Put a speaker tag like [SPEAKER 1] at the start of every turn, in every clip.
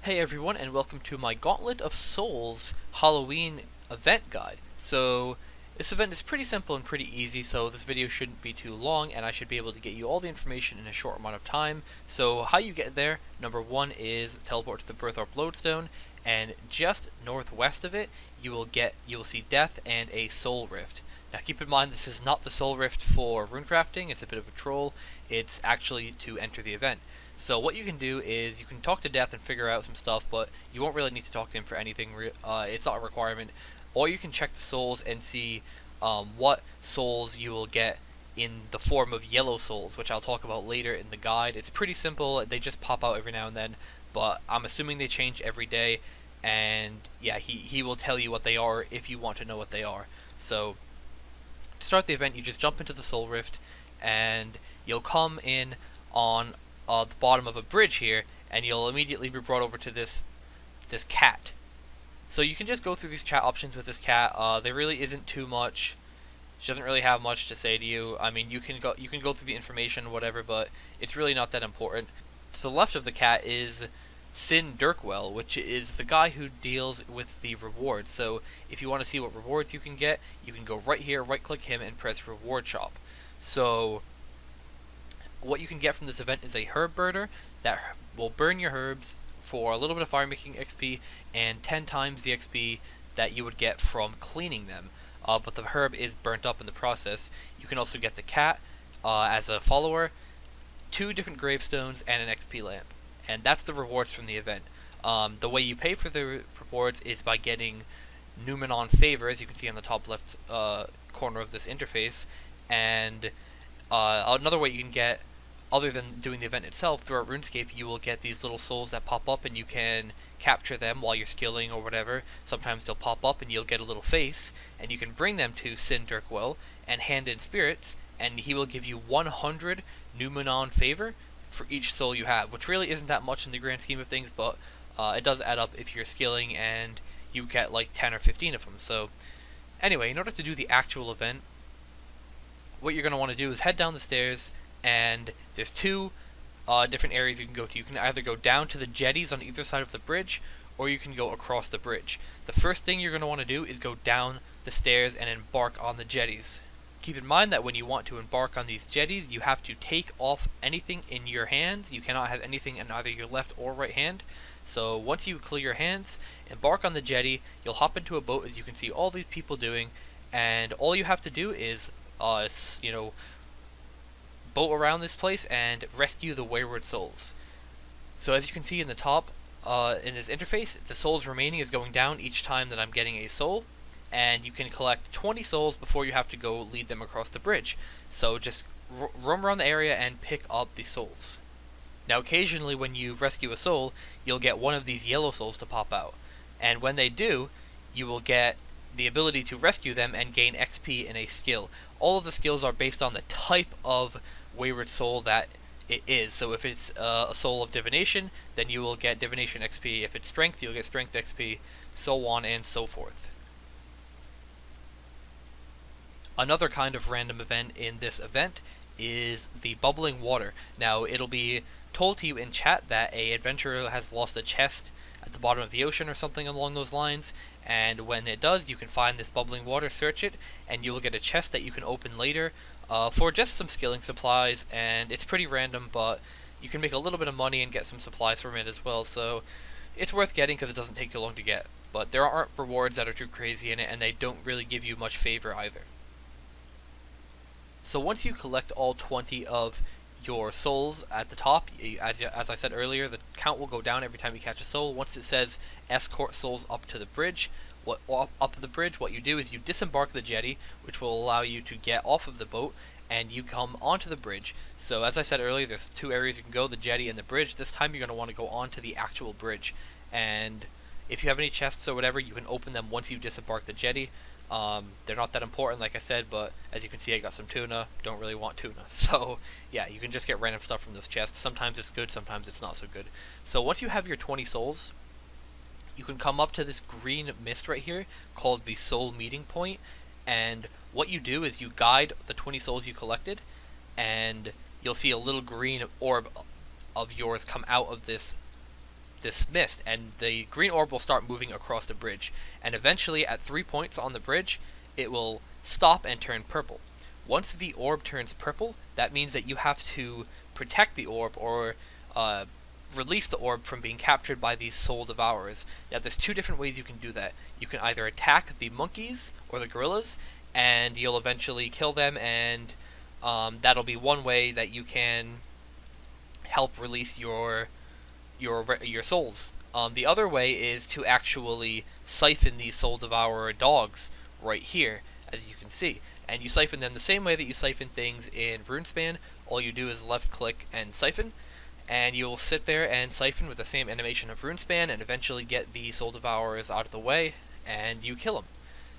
[SPEAKER 1] Hey everyone, and welcome to my Gauntlet of Souls Halloween event guide. So, this event is pretty simple and pretty easy, so this video shouldn't be too long, and I should be able to get you all the information in a short amount of time. So, how you get there, number one is teleport to the Birthorpe Lodestone, and just northwest of it, you will see Death and a Soul Rift. Now keep in mind, this is not the Soul Rift for runecrafting, it's a bit of a troll, it's actually to enter the event. So what you can do is you can talk to Death and figure out some stuff, but you won't really need to talk to him for anything. It's not a requirement. Or you can check the souls and see what souls you will get in the form of yellow souls, which I'll talk about later in the guide. It's pretty simple. They just pop out every now and then, but I'm assuming they change every day. And yeah, he will tell you what they are if you want to know what they are. So to start the event, you just jump into the Soul Rift, and you'll come in on the bottom of a bridge here, and you'll immediately be brought over to this cat. So you can just go through these chat options with this cat. There really isn't too much. She doesn't really have much to say to you. I mean, you can go through the information, whatever, but it's really not that important. To the left of the cat is Sin Dirkwell, which is the guy who deals with the rewards. So if you want to see what rewards you can get, you can go right here, right click him, and press reward shop. So what you can get from this event is a herb burner that will burn your herbs for a little bit of fire making XP and 10 times the XP that you would get from cleaning them. But the herb is burnt up in the process. You can also get the cat as a follower, 2 different gravestones, and an XP lamp. And that's the rewards from the event. The way you pay for the rewards is by getting Numenon favor, as you can see on the top left corner of this interface. And another way you can get, other than doing the event itself, throughout RuneScape, you will get these little souls that pop up, and you can capture them while you're skilling or whatever. Sometimes they'll pop up and you'll get a little face, and you can bring them to Sin Dirkwell and hand in spirits, and he will give you 100 Numenon favor for each soul you have, which really isn't that much in the grand scheme of things, but it does add up if you're skilling and you get like 10 or 15 of them. So anyway, in order to do the actual event, what you're going to want to do is head down the stairs, and there's 2 different areas you can go to. You can either go down to the jetties on either side of the bridge, or you can go across the bridge. The first thing you're going to want to do is go down the stairs and embark on the jetties. Keep in mind that when you want to embark on these jetties, you have to take off anything in your hands. You cannot have anything in either your left or right hand. So once you clear your hands, embark on the jetty, you'll hop into a boat, as you can see all these people doing, and all you have to do is boat around this place and rescue the wayward souls. So as you can see in the top, in this interface, the souls remaining is going down each time that I'm getting a soul, and you can collect 20 souls before you have to go lead them across the bridge. So just roam around the area and pick up the souls. Now occasionally when you rescue a soul, you'll get one of these yellow souls to pop out, and when they do, you will get the ability to rescue them and gain XP in a skill. All of the skills are based on the type of wayward soul that it is. So if it's a soul of divination, then you will get divination XP. If it's strength, you'll get strength XP, so on and so forth. Another kind of random event in this event is the bubbling water. Now it'll be told to you in chat that a adventurer has lost a chest at the bottom of the ocean or something along those lines, and when it does, you can find this bubbling water, search it, and you will get a chest that you can open later for just some skilling supplies. And it's pretty random, but you can make a little bit of money and get some supplies from it as well, so it's worth getting because it doesn't take too long to get. But there aren't rewards that are too crazy in it, and they don't really give you much favor either. So once you collect all 20 of your souls at the top, as I said earlier, the count will go down every time you catch a soul. Once it says escort souls up to the bridge, what you do is you disembark the jetty, which will allow you to get off of the boat, and you come onto the bridge. So as I said earlier, there's 2 areas you can go, the jetty and the bridge. This time you're going to want to go onto the actual bridge, and if you have any chests or whatever, you can open them once you disembark the jetty. They're not that important, like I said, but as you can see, I got some tuna. Don't really want tuna. So yeah, you can just get random stuff from those chests. Sometimes it's good, sometimes it's not so good. So once you have your 20 souls, you can come up to this green mist right here called the soul meeting point, and what you do is you guide the 20 souls you collected, and you'll see a little green orb of yours come out of this this mist, and the green orb will start moving across the bridge. And eventually, at 3 points on the bridge, it will stop and turn purple. Once the orb turns purple, that means that you have to protect the orb or release the orb from being captured by these soul devourers. Now, there's two different ways you can do that. You can either attack the monkeys or the gorillas, and you'll eventually kill them, and that'll be one way that you can help release your souls. The other way is to actually siphon these soul devourer dogs right here, as you can see. And you siphon them the same way that you siphon things in RuneSpan. All you do is left click and siphon, and you'll sit there and siphon with the same animation of RuneSpan, and eventually get the soul devourers out of the way, and you kill them.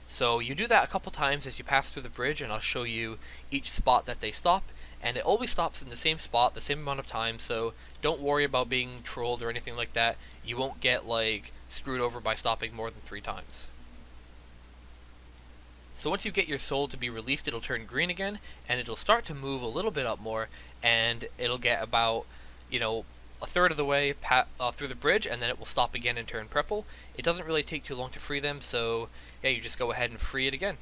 [SPEAKER 1] So you do that a couple times as you pass through the bridge, and I'll show you each spot that they stop. And it always stops in the same spot, the same amount of time, so don't worry about being trolled or anything like that. You won't get, like, screwed over by stopping more than 3 times. So once you get your soul to be released, it'll turn green again, and it'll start to move a little bit up more, and it'll get about, a third of the way through the bridge, and then it will stop again and turn purple. It doesn't really take too long to free them, so yeah, you just go ahead and free it again.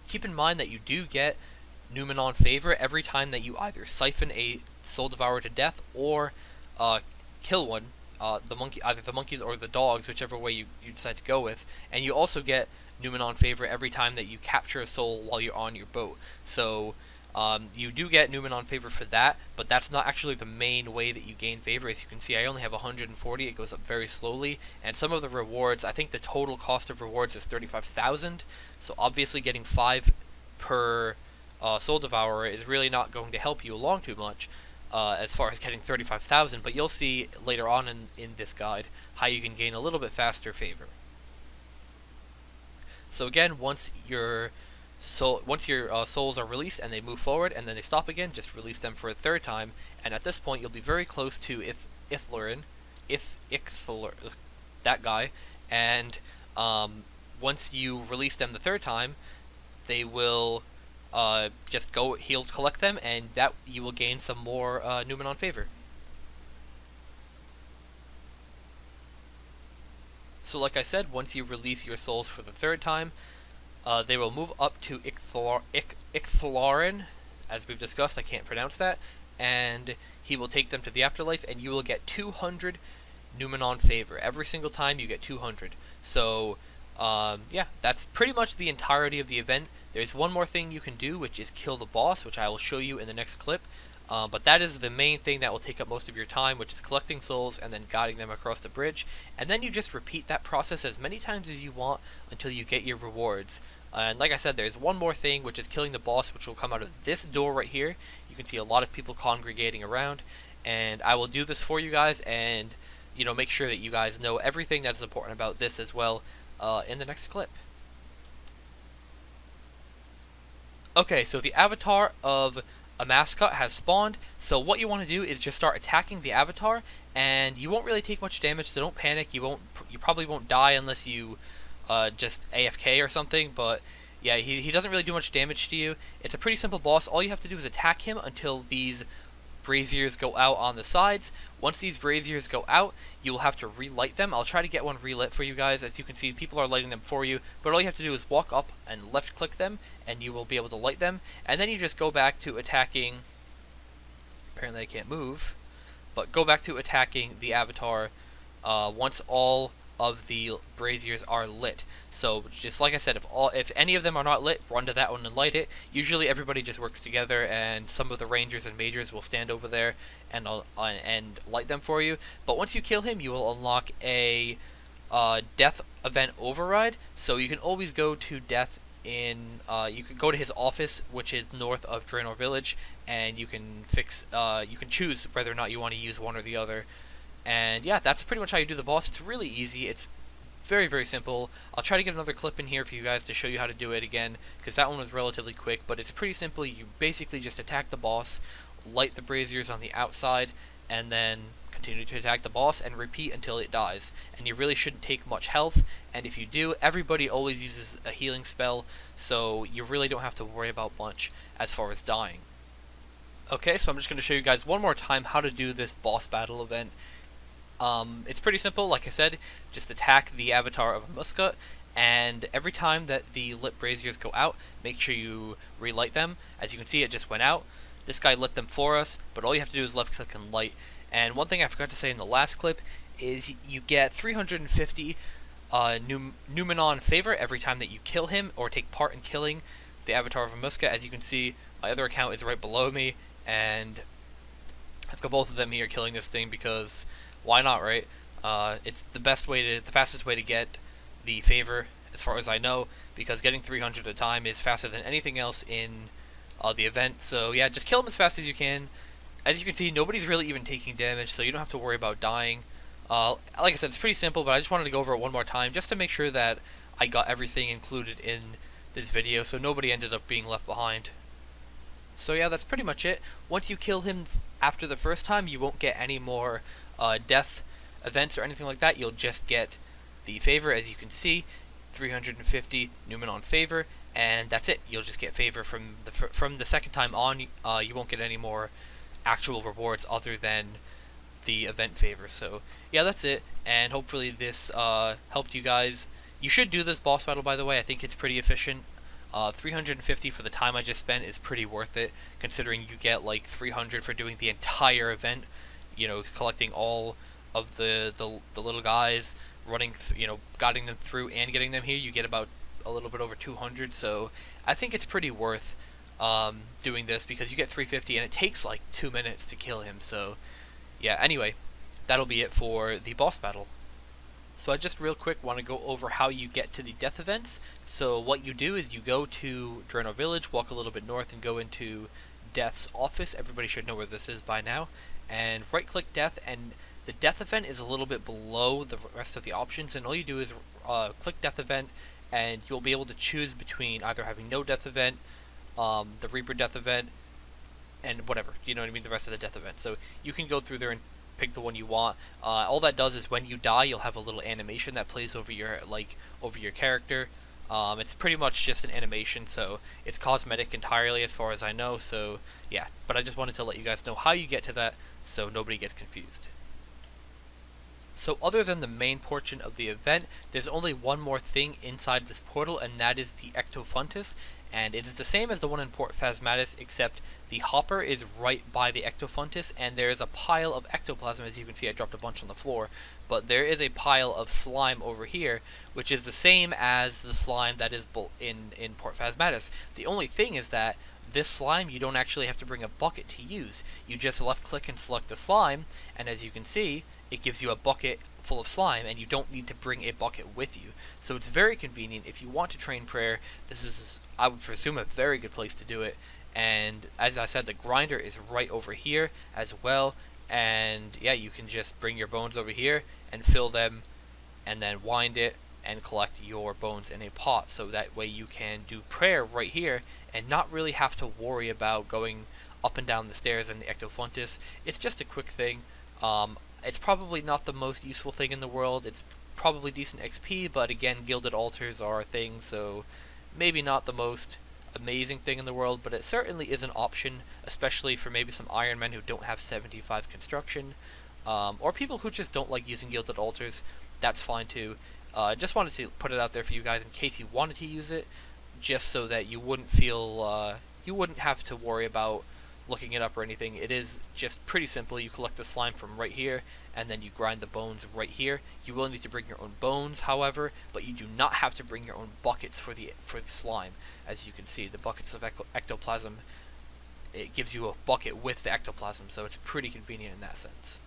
[SPEAKER 1] Keep in mind that you do get Numenon favor every time that you either siphon a soul devourer to death or kill one, either the monkeys or the dogs, whichever way you decide to go with. And you also get Numenon favor every time that you capture a soul while you're on your boat. So you do get Numenon favor for that, but that's not actually the main way that you gain favor. As you can see, I only have 140. It goes up very slowly, and some of the rewards, I think the total cost of rewards is 35,000. So obviously getting 5 per soul devourer is really not going to help you along too much as far as getting 35,000, but you'll see later on in this guide how you can gain a little bit faster favor. So again, once your souls are released and they move forward and then they stop again, just release them for a 3rd time, and at this point you'll be very close to Ixthalur, that guy, and once you release them the 3rd time, they will he'll collect them, and that you will gain some more Numenon favor. So like I said, once you release your souls for the 3rd time, they will move up to Ixthalurin, as we've discussed. I can't pronounce that, and he will take them to the afterlife, and you will get 200 Numenon favor. Every single time you get 200. So yeah, that's pretty much the entirety of the event. There's one more thing you can do, which is kill the boss, which I will show you in the next clip. But that is the main thing that will take up most of your time, which is collecting souls and then guiding them across the bridge. And then you just repeat that process as many times as you want until you get your rewards. And like I said, there's one more thing, which is killing the boss, which will come out of this door right here. You can see a lot of people congregating around, and I will do this for you guys, and make sure that you guys know everything that is important about this as well in the next clip. Okay, so the avatar of a mascot has spawned, so what you want to do is just start attacking the avatar, and you won't really take much damage, so don't panic. You probably won't die unless you just AFK or something, but yeah, he doesn't really do much damage to you. It's a pretty simple boss. All you have to do is attack him until these braziers go out on the sides. Once these braziers go out, you will have to relight them. I'll try to get one relit for you guys. As you can see, people are lighting them for you, but all you have to do is walk up and left click them, and you will be able to light them. And then you just go back to attacking, apparently I can't move, but go back to attacking the avatar once all of the braziers are lit. So just like I said, if any of them are not lit, run to that one and light it. Usually everybody just works together, and some of the rangers and majors will stand over there and light them for you. But once you kill him, you will unlock a death event override. So you can always go to death in you can go to his office, which is north of Draenor Village, and you can choose whether or not you want to use one or the other. And yeah, that's pretty much how you do the boss. It's really easy. It's very, very simple. I'll try to get another clip in here for you guys to show you how to do it again, because that one was relatively quick, but it's pretty simple. You basically just attack the boss, light the braziers on the outside, and then continue to attack the boss and repeat until it dies. And you really shouldn't take much health, and if you do, everybody always uses a healing spell, so you really don't have to worry about much as far as dying. Okay, so I'm just going to show you guys one more time how to do this boss battle event. It's pretty simple, like I said, just attack the avatar of a Muscat, and every time that the lit braziers go out, make sure you relight them. As you can see, it just went out. This guy lit them for us, but all you have to do is left click and light. And one thing I forgot to say in the last clip is you get 350 Numenon favor every time that you kill him or take part in killing the avatar of a Muscat. As you can see, my other account is right below me, and I've got both of them here killing this thing because why not, right? It's the fastest way to get the favor, as far as I know, because getting 300 at a time is faster than anything else in the event. So yeah, just kill them as fast as you can. As you can see, nobody's really even taking damage, so you don't have to worry about dying. Like I said, it's pretty simple, but I just wanted to go over it one more time just to make sure that I got everything included in this video, so nobody ended up being left behind. So yeah, that's pretty much it. Once you kill him after the first time, you won't get any more death events or anything like that. You'll just get the favor, as you can see, 350 Numenon favor, and that's it. You'll just get favor from the second time on. You won't get any more actual rewards other than the event favor. So yeah, that's it, and hopefully this helped you guys. You should do this boss battle, by the way. I think it's pretty efficient. 350 for the time I just spent is pretty worth it, considering you get like 300 for doing the entire event. You know, collecting all of the little guys, running, guiding them through and getting them here. You get about a little bit over 200. So I think it's pretty worth doing this because you get 350 and it takes like 2 minutes to kill him. So yeah. Anyway, that'll be it for the boss battle. So I just real quick want to go over how you get to the death events. So what you do is you go to Drano Village, walk a little bit north, and go into Death's office. Everybody should know where this is by now. And right click Death, and the death event is a little bit below the rest of the options, and all you do is click death event, and you'll be able to choose between either having no death event, the Reaper death event, and whatever, you know what I mean, the rest of the death event. So you can go through there and pick the one you want. All that does is when you die, you'll have a little animation that plays over your character. It's pretty much just an animation, so it's cosmetic entirely as far as I know. So yeah, but I just wanted to let you guys know how you get to that so nobody gets confused. So other than the main portion of the event, there's only one more thing inside this portal, and that is the Ectofuntus. And it is the same as the one in Port Phasmatis, except the hopper is right by the Ectofuntus, and there is a pile of ectoplasm. As you can see, I dropped a bunch on the floor, but there is a pile of slime over here, which is the same as the slime that is in Port Phasmatis. The only thing is that this slime, you don't actually have to bring a bucket to use. You just left click and select the slime, and as you can see, it gives you a bucket full of slime, and you don't need to bring a bucket with you. So it's very convenient. If you want to train prayer, this is, I would presume, a very good place to do it. And as I said, the grinder is right over here as well, and yeah, you can just bring your bones over here and fill them, and then wind it and collect your bones in a pot, so that way you can do prayer right here and not really have to worry about going up and down the stairs in the Ectofuntus. It's just a quick thing. It's probably not the most useful thing in the world. It's probably decent XP, but again, gilded altars are a thing, so maybe not the most amazing thing in the world, but it certainly is an option, especially for maybe some Iron Men who don't have 75 construction, or people who just don't like using gilded altars. That's fine too. Just wanted to put it out there for you guys in case you wanted to use it, just so that you wouldn't feel, you wouldn't have to worry about looking it up or anything. It is just pretty simple. You collect the slime from right here, and then you grind the bones right here. You will need to bring your own bones, however, but you do not have to bring your own buckets for the slime. As you can see, the buckets of ectoplasm, it gives you a bucket with the ectoplasm, so it's pretty convenient in that sense.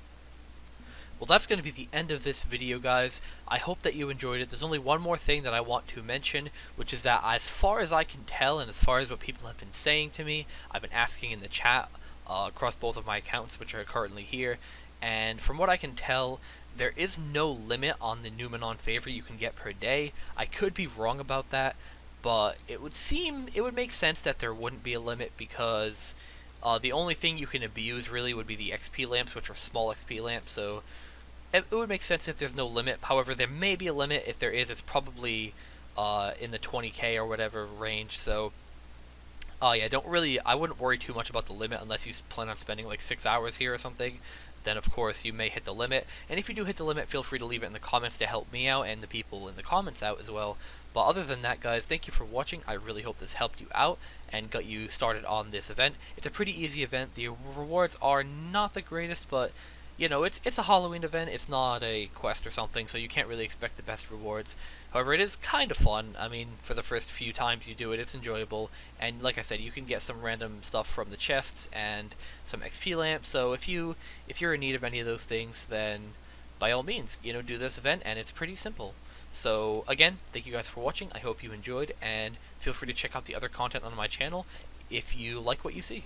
[SPEAKER 1] Well, that's going to be the end of this video, guys. I hope that you enjoyed it. There's only one more thing that I want to mention, which is that as far as I can tell, and as far as what people have been saying to me, I've been asking in the chat across both of my accounts, which are currently here, and from what I can tell, there is no limit on the Numenon favor you can get per day. I could be wrong about that, but it would make sense that there wouldn't be a limit, because the only thing you can abuse really would be the XP lamps, which are small XP lamps, so it would make sense if there's no limit. However, there may be a limit. If there is, it's probably in the 20k or whatever range, so Oh yeah, don't really. I wouldn't worry too much about the limit unless you plan on spending like 6 hours here or something. Then of course you may hit the limit. And if you do hit the limit, feel free to leave it in the comments to help me out and the people in the comments out as well. But other than that, guys, thank you for watching. I really hope this helped you out and got you started on this event. It's a pretty easy event. The rewards are not the greatest, but you know, it's a Halloween event. It's not a quest or something, so you can't really expect the best rewards. However, it is kind of fun. I mean, for the first few times you do it, it's enjoyable. And like I said, you can get some random stuff from the chests and some XP lamps. So if you're in need of any of those things, then by all means, you know, do this event, and it's pretty simple. So again, thank you guys for watching. I hope you enjoyed, and feel free to check out the other content on my channel if you like what you see.